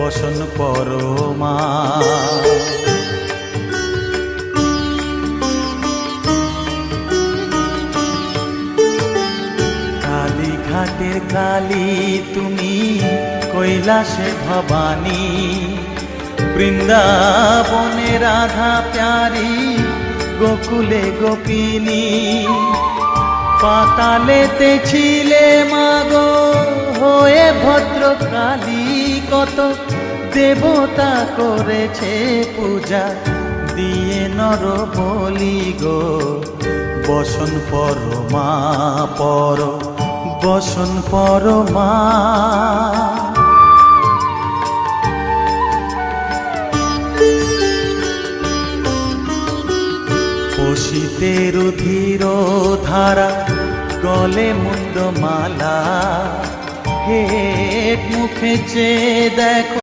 বসন পরমা। কালীঘাটের কালী তুমি, কৈলাসে ভবানী, বৃন্দাবনে রাধা প্যারি, গোকুলে গোপিনী। পাতালেতে ছিলে মাগো হয়ে ভদ্রকালী, কত দেবতা করেছে পূজা দিয়ে নর বলি গো। বসন পরমা পর বসন পরমা। পশিতের ধীর ধারা, গলে মুন্ডমালা, হেট মুখে চেয়ে দেখো